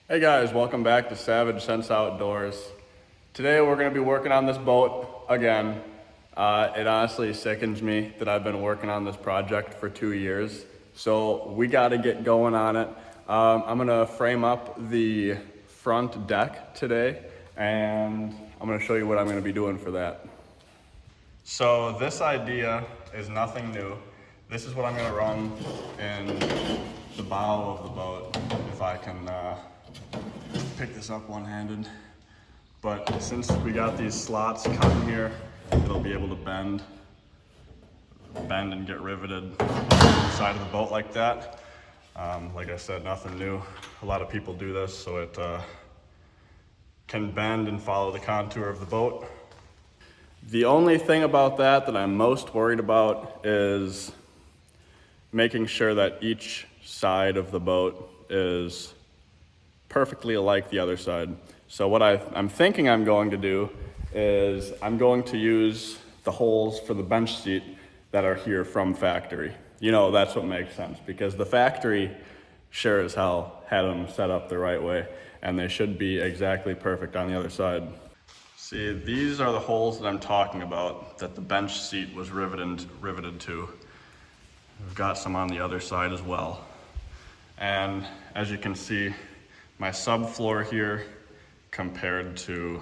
Hey guys, welcome back to Savage Sense Outdoors. Today we're going to be working on this boat again. It honestly sickens me that I've been working on this project for 2 years, so we got to get going on it. I'm going to frame up the front deck today, and I'm going to show you what I'm going to be doing for that. So this idea is nothing new. This is what I'm going to run in the bow of the boat, if I can pick this up one-handed. But since we got these slots cut in here, it'll be able to bend and get riveted to the side of the boat like that. Like I said, nothing new. A lot of people do this, so it can bend and follow the contour of the boat. The only thing about that I'm most worried about is making sure that each side of the boat is perfectly alike the other side. So what I'm thinking I'm going to do is I'm going to use the holes for the bench seat that are here from factory. You know, that's what makes sense, because the factory sure as hell had them set up the right way, and they should be exactly perfect on the other side. See, these are the holes that I'm talking about that the bench seat was riveted to. We've got some on the other side as well. And as you can see, my subfloor here compared to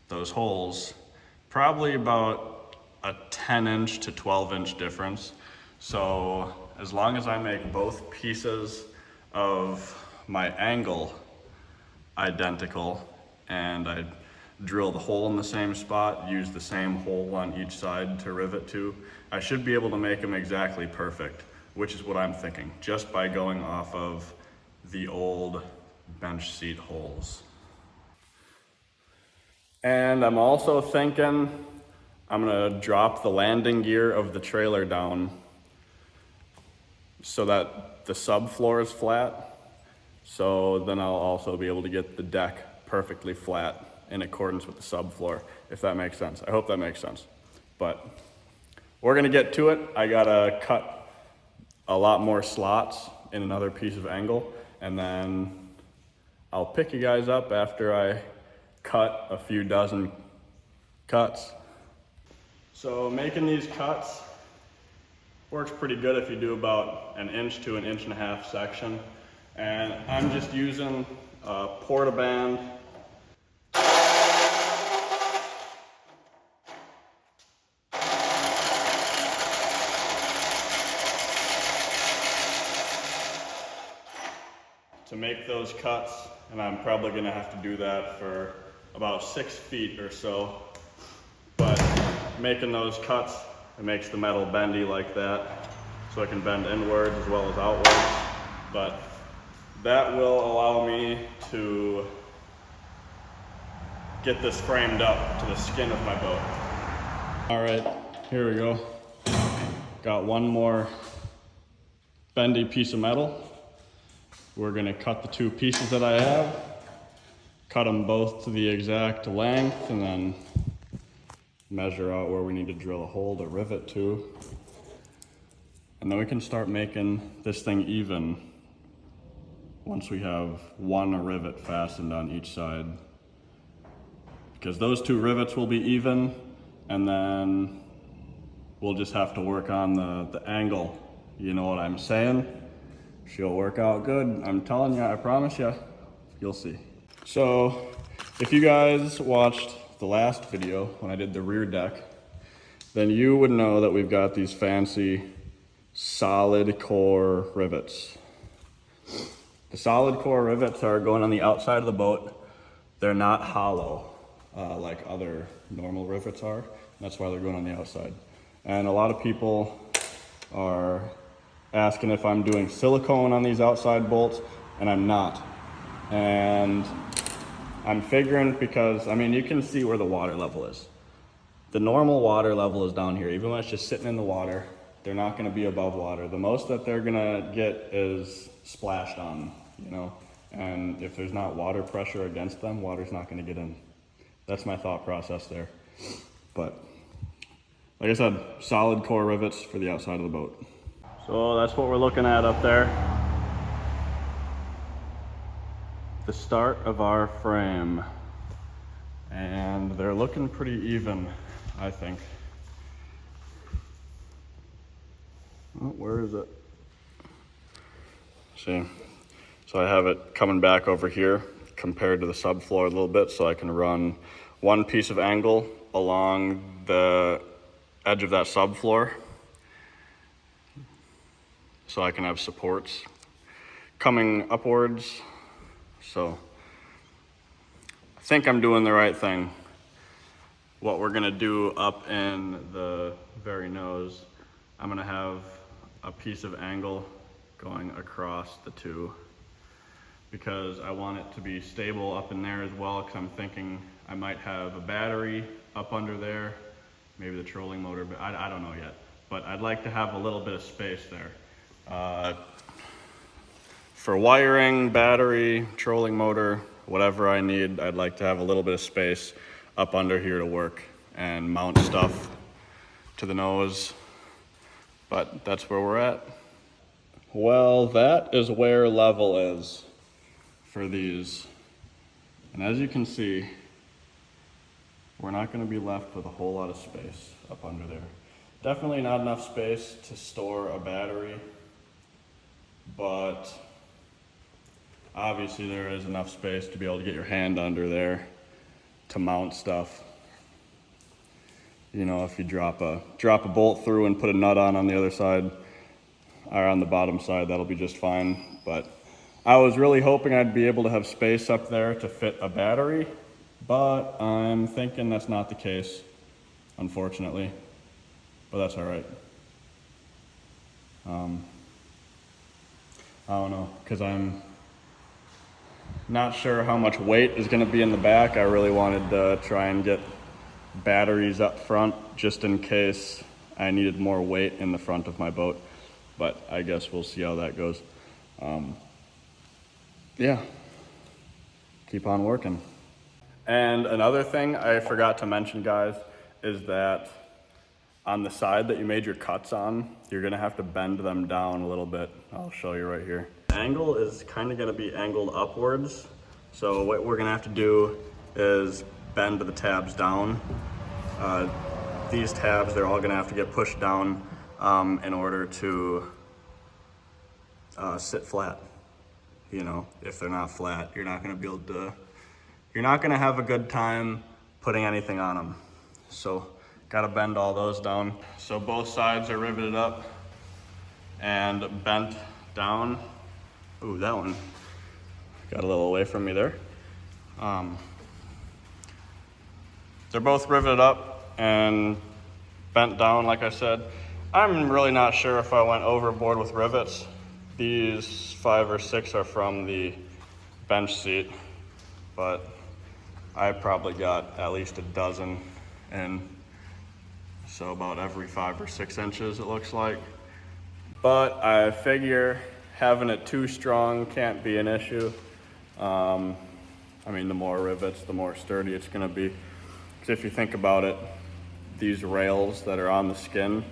those holes, probably about a 10-inch to 12-inch difference. So as long as I make both pieces of my angle identical and I drill the hole in the same spot, use the same hole on each side to rivet to, I should be able to make them exactly perfect, which is what I'm thinking, just by going off of the old bench seat holes. And I'm also thinking I'm gonna drop the landing gear of the trailer down so that the subfloor is flat. So then I'll also be able to get the deck perfectly flat in accordance with the subfloor, if that makes sense. I hope that makes sense. But we're gonna get to it. I gotta cut a lot more slots in another piece of angle, and then I'll pick you guys up after I cut a few dozen cuts. So making these cuts works pretty good if you do about 1 inch to 1.5 inch section. And I'm just using a porta-band to make those cuts, and I'm probably gonna have to do that for about 6 feet or so. But making those cuts, it makes the metal bendy like that, so I can bend inwards as well as outwards. But that will allow me to get this framed up to the skin of my boat. All right, here we go. Got one more bendy piece of metal. We're gonna cut the 2 pieces that I have, cut them both to the exact length, and then measure out where we need to drill a hole to rivet to. And then we can start making this thing even once we have one rivet fastened on each side. Because those 2 rivets will be even, and then we'll just have to work on the angle. You know what I'm saying? She'll work out good. I'm telling you, I promise you, you'll see. So if you guys watched the last video when I did the rear deck, then you would know that we've got these fancy solid core rivets. The solid core rivets are going on the outside of the boat. They're not hollow like other normal rivets are. That's why they're going on the outside. And a lot of people are asking if I'm doing silicone on these outside bolts, and I'm not. And I'm figuring, because I mean, you can see where the water level is. The normal water level is down here. Even when it's just sitting in the water, they're not gonna be above water. The most that they're gonna get is splashed on, you know? And if there's not water pressure against them, water's not gonna get in. That's my thought process there. But like I said, solid core rivets for the outside of the boat. So that's what we're looking at up there. the start of our frame. And they're looking pretty even, I think. Oh, where is it? See, so I have it coming back over here compared to the subfloor a little bit, so I can run one piece of angle along the edge of that subfloor, so I can have supports coming upwards. So I think I'm doing the right thing. What we're gonna do up in the very nose, I'm gonna have a piece of angle going across the two, because I want it to be stable up in there as well, because I'm thinking I might have a battery up under there, maybe the trolling motor, but I don't know yet. But I'd like to have a little bit of space there. For wiring, battery, trolling motor, whatever I need, I'd like to have a little bit of space up under here to work and mount stuff to the nose, but that's where we're at. Well, that is where level is for these. And as you can see, we're not going to be left with a whole lot of space up under there. Definitely not enough space to store a battery, but obviously there is enough space to be able to get your hand under there to mount stuff. You know, if you drop a bolt through and put a nut on the other side, or on the bottom side, that'll be just fine. But I was really hoping I'd be able to have space up there to fit a battery, but I'm thinking that's not the case, unfortunately. But that's all right. I don't know, because I'm not sure how much weight is going to be in the back. I really wanted to try and get batteries up front just in case I needed more weight in the front of my boat. But I guess we'll see how that goes. Yeah, keep on working. And another thing I forgot to mention, guys, is that on the side that you made your cuts on, you're gonna have to bend them down a little bit. I'll show you right here. The angle is kind of gonna be angled upwards. So what we're gonna have to do is bend the tabs down. These tabs, they're all gonna have to get pushed down in order to sit flat. You know, if they're not flat, you're not gonna have a good time putting anything on them. So gotta bend all those down. So both sides are riveted up and bent down. Ooh, that one got a little away from me there. They're both riveted up and bent down, like I said. I'm really not sure if I went overboard with rivets. These 5 or 6 are from the bench seat, but I probably got at least a dozen in, so about every 5 or 6 inches it looks like. But I figure having it too strong can't be an issue. I mean, the more rivets, the more sturdy it's gonna be. Because if you think about it, these rails that are on the skin,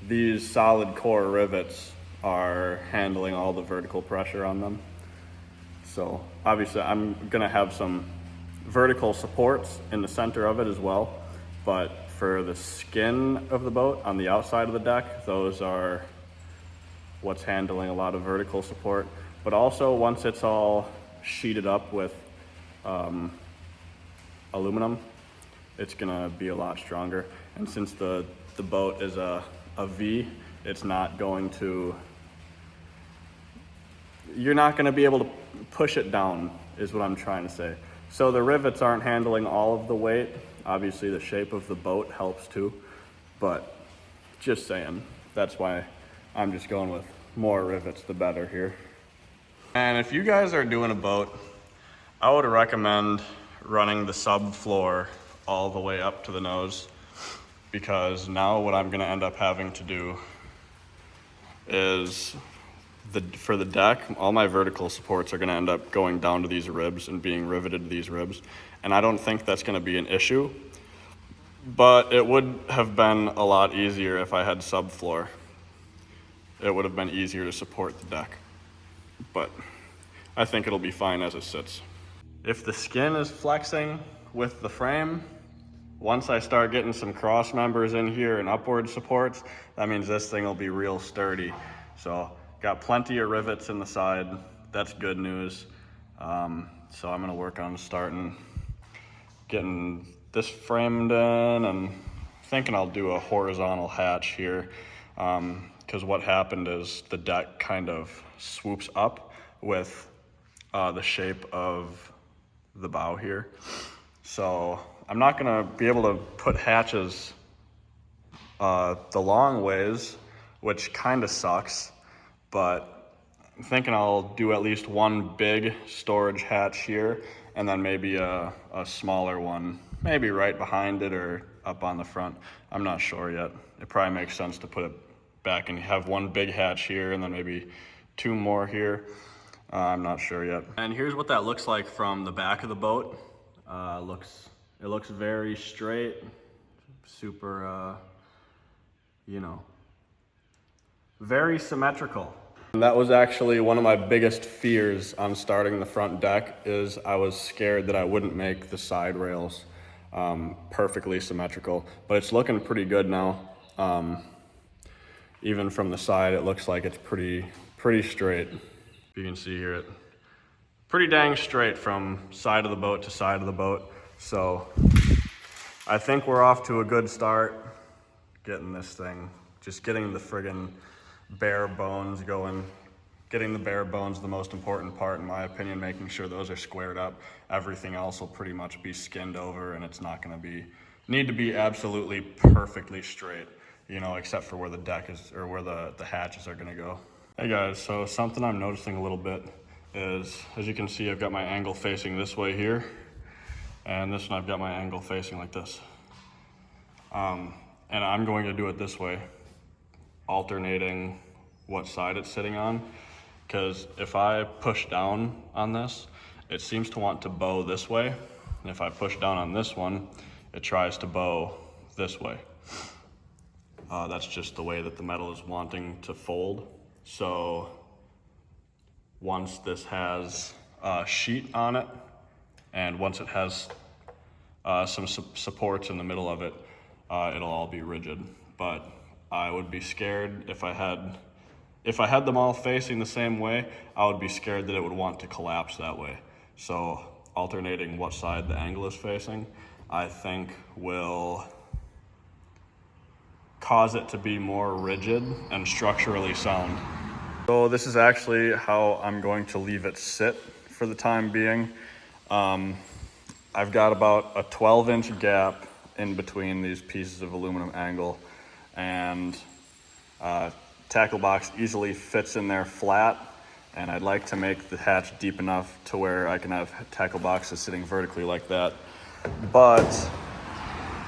these solid core rivets are handling all the vertical pressure on them. So obviously I'm gonna have some vertical supports in the center of it as well, but for the skin of the boat on the outside of the deck, those are what's handling a lot of vertical support. But also once it's all sheeted up with aluminum, it's gonna be a lot stronger. And since the boat is a V, it's not going to, you're not gonna be able to push it down, is what I'm trying to say. So the rivets aren't handling all of the weight. Obviously the shape of the boat helps too, but just saying, that's why I'm just going with more rivets the better here. And if you guys are doing a boat, I would recommend running the subfloor all the way up to the nose, because now what I'm gonna end up having to do is for the deck, all my vertical supports are gonna end up going down to these ribs and being riveted to these ribs. And I don't think that's gonna be an issue, but it would have been a lot easier if I had subfloor. It would have been easier to support the deck. But I think it'll be fine as it sits. If the skin is flexing with the frame, once I start getting some cross members in here and upward supports, that means this thing will be real sturdy. So got plenty of rivets in the side. That's good news. So I'm gonna work on starting getting this framed in, and thinking I'll do a horizontal hatch here. Because what happened is the deck kind of swoops up with the shape of the bow here. So I'm not gonna be able to put hatches the long ways, which kind of sucks, but I'm thinking I'll do at least one big storage hatch here, and then maybe a smaller one, maybe right behind it or up on the front. I'm not sure yet. It probably makes sense to put it back and have one big hatch here and then maybe two more here. I'm not sure yet. And here's what that looks like from the back of the boat. It looks very straight, super, you know, very symmetrical. And that was actually one of my biggest fears on starting the front deck, is I was scared that I wouldn't make the side rails perfectly symmetrical, but it's looking pretty good now. Even from the side, it looks like it's pretty straight. You can see here, it pretty dang straight from side of the boat to side of the boat. So I think we're off to a good start getting this thing, just getting the friggin' bare bones going. Getting the bare bones the most important part, in my opinion, making sure those are squared up. Everything else will pretty much be skinned over, and it's not gonna need to be absolutely perfectly straight, you know, except for where the deck is, or where the hatches are gonna go. Hey guys, so something I'm noticing a little bit is, as you can see, I've got my angle facing this way here, and this one I've got my angle facing like this. And I'm going to do it this way, alternating what side it's sitting on, because if I push down on this, it seems to want to bow this way, and if I push down on this one, it tries to bow this way. That's just the way that the metal is wanting to fold. So once this has a sheet on it, and once it has some supports in the middle of it, it'll all be rigid. But I would be scared if I had them all facing the same way, I would be scared that it would want to collapse that way. So alternating what side the angle is facing, I think will cause it to be more rigid and structurally sound. So this is actually how I'm going to leave it sit for the time being. I've got about a 12-inch gap in between these pieces of aluminum angle, and tackle box easily fits in there flat, and I'd like to make the hatch deep enough to where I can have tackle boxes sitting vertically like that. But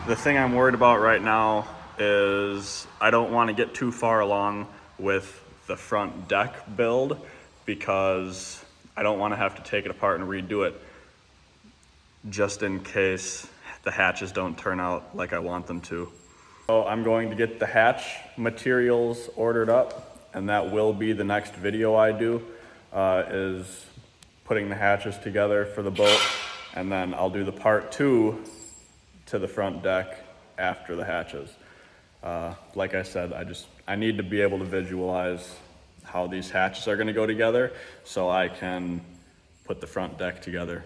the thing I'm worried about right now is I don't want to get too far along with the front deck build, because I don't want to have to take it apart and redo it just in case the hatches don't turn out like I want them to. So I'm going to get the hatch materials ordered up, and that will be the next video I do, is putting the hatches together for the boat, and then I'll do the part 2 to the front deck after the hatches. Like I said, I need to be able to visualize how these hatches are gonna go together so I can put the front deck together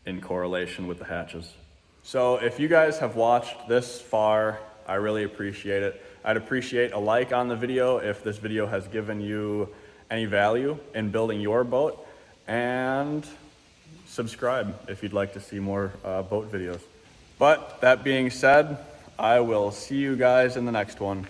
in correlation with the hatches. So if you guys have watched this far, I really appreciate it. I'd appreciate a like on the video if this video has given you any value in building your boat, and subscribe if you'd like to see more boat videos. But that being said, I will see you guys in the next one.